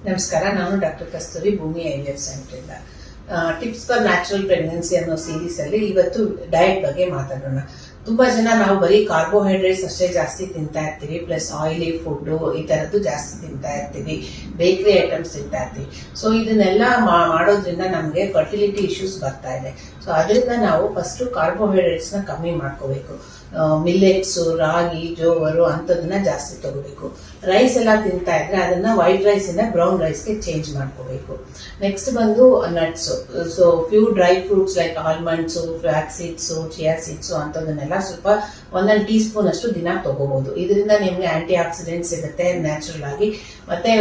ನಮಸ್ಕಾರ, ನಾನು ಡಾಕ್ಟರ್ ಕಸ್ತೂರಿ, ಭೂಮಿ IVF centre. Tips for natural pregnancy ಅನ್ನೋ ಸೀರೀಸ್ ಅಲ್ಲಿ ಇವತ್ತು ಡಯಟ್ ಬಗ್ಗೆ ಮಾತಾಡೋಣ. ತುಂಬಾ ಜನ ನಾವು ಬರೀ ಕಾರ್ಬೋಹೈಡ್ರೇಟ್ಸ್ ಅಷ್ಟೇ ಜಾಸ್ತಿ ತಿಂತಾ ಇರ್ತೀವಿ, ಪ್ಲಸ್ ಆಯಿಲಿ ಫುಡ್ ಈ ತರದ್ದು ಜಾಸ್ತಿ ತಿಂತಾ ಇರ್ತೀವಿ, ಬೇಕರಿ ಐಟಮ್ಸ್ ತಿಂತಾ ಇರ್ತೀವಿ. ಸೊ ಇದನ್ನೆಲ್ಲ ಮಾಡೋದ್ರಿಂದ ನಮಗೆ ಫರ್ಟಿಲಿಟಿ ಇಶ್ಯೂಸ್ ಬರ್ತಾ ಇದೆ. ಸೊ ಅದರಿಂದ ನಾವು ಫಸ್ಟ್ ಕಾರ್ಬೋಹೈಡ್ರೇಟ್ಸ್ ನ ಕಮ್ಮಿ ಮಾಡ್ಕೋಬೇಕು. ಮಿಲ್ಲೆಟ್ಸ್, ರಾಗಿ, ಜೋವರು ಅಂತದನ್ನ ಜಾಸ್ತಿ ತಗೋಬೇಕು. ರೈಸ್ ಎಲ್ಲ ತಿಂತಾ ಇದ್ರೆ ಅದನ್ನ ವೈಟ್ ರೈಸ್ ಇಂದ ಬ್ರೌನ್ ರೈಸ್ಗೆ ಚೇಂಜ್ ಮಾಡ್ಕೋಬೇಕು. ನೆಕ್ಸ್ಟ್ ಬಂದು nuts. So few dry fruits like almonds, flax seeds, chia seeds ಅಂತದನ್ನೆಲ್ಲ ಸ್ವಲ್ಪ 1 ಟೀ ಸ್ಪೂನ್ ಅಷ್ಟು ದಿನ ತಗೋಬಹುದು. ಇದರಿಂದ ನಿಮ್ಗೆ ಆಂಟಿ ಆಕ್ಸಿಡೆಂಟ್ಸ್ ಸಿಗುತ್ತೆ ನ್ಯಾಚುರಲ್ ಆಗಿ, ಮತ್ತೆ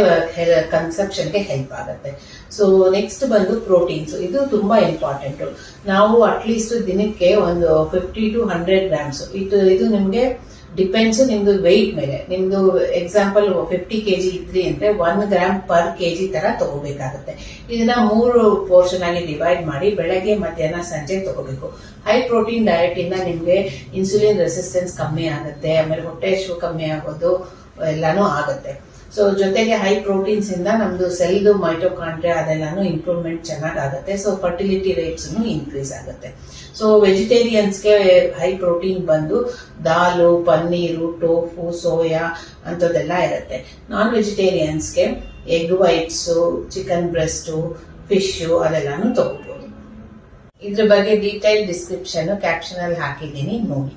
ಕನ್ಸಪ್ಷನ್ಗೆ ಹೆಲ್ಪ್ ಆಗುತ್ತೆ. ಸೊ ನೆಕ್ಸ್ಟ್ ಬಂದು ಪ್ರೋಟೀನ್ಸ್. ಇದು ತುಂಬಾ ಇಂಪಾರ್ಟೆಂಟ್. ನಾವು ಅಟ್ಲೀಸ್ಟ್ ದಿನಕ್ಕೆ ಒಂದು 50 to 100 ಗ್ರಾಮ್ಸ್. ಇದು ನಿಮ್ಗೆ ಡಿಪೆಂಡ್ಸ್ ನಿಮ್ದು ವೆಯ್ಟ್ ಮೇಲೆ. ನಿಮ್ದು ಎಕ್ಸಾಂಪಲ್ 50 kg ಇದ್ರಿ ಅಂದ್ರೆ 1 ಗ್ರಾಮ್ ಪರ್ kg ತರ ತಗೋಬೇಕಾಗುತ್ತೆ. ಇದನ್ನ 3 ಪೋರ್ಷನ್ ಆಗಿ ಡಿವೈಡ್ ಮಾಡಿ ಬೆಳಗ್ಗೆ, ಮಧ್ಯಾಹ್ನ, ಸಂಜೆ ತಗೋಬೇಕು. ಹೈ ಪ್ರೋಟೀನ್ ಡಯಟ್ ಇಂದ ನಿಮ್ಗೆ ಇನ್ಸುಲಿನ್ ರೆಸಿಸ್ಟೆನ್ಸ್ ಕಮ್ಮಿ ಆಗುತ್ತೆ, ಆಮೇಲೆ ಹೊಟ್ಟೆ ಹಸಿವು ಕಮ್ಮಿ ಆಗೋದು ಎಲ್ಲಾನು ಆಗುತ್ತೆ. ಸೊ ಜೊತೆಗೆ ಹೈ ಪ್ರೋಟೀನ್ಸ್ ಇಂದ ನಮ್ದು ಸೆಲ್ದು ಮೈಟೋಕಾಂಡ್ರಿಯಾ ಅದೆಲ್ಲಾನು ಇಂಪ್ರೂವ್ಮೆಂಟ್ ಚೆನ್ನಾಗಾಗುತ್ತೆ. ಸೊ ಫರ್ಟಿಲಿಟಿ ರೇಟ್ಸ್ ಇನ್ಕ್ರೀಸ್ ಆಗುತ್ತೆ. ಸೊ ವೆಜಿಟೇರಿಯನ್ಸ್ಗೆ ಹೈ ಪ್ರೋಟೀನ್ ಬಂದು ದಾಲು, ಪನ್ನೀರು, ಟೋಫು, ಸೋಯಾ ಅಂತದೆಲ್ಲ ಇರುತ್ತೆ. ನಾನ್ ವೆಜಿಟೇರಿಯನ್ಸ್ಗೆ egg whites, chicken breast, fish ಅದೆಲ್ಲಾನು ತಗೋಬಹುದು. ಇದ್ರ ಬಗ್ಗೆ ಡೀಟೇಲ್ ಡಿಸ್ಕ್ರಿಪ್ಷನ್ ಕ್ಯಾಪ್ಷನ್ ಅಲ್ಲಿ ಹಾಕಿದ್ದೀನಿ, ನೋಡಿ.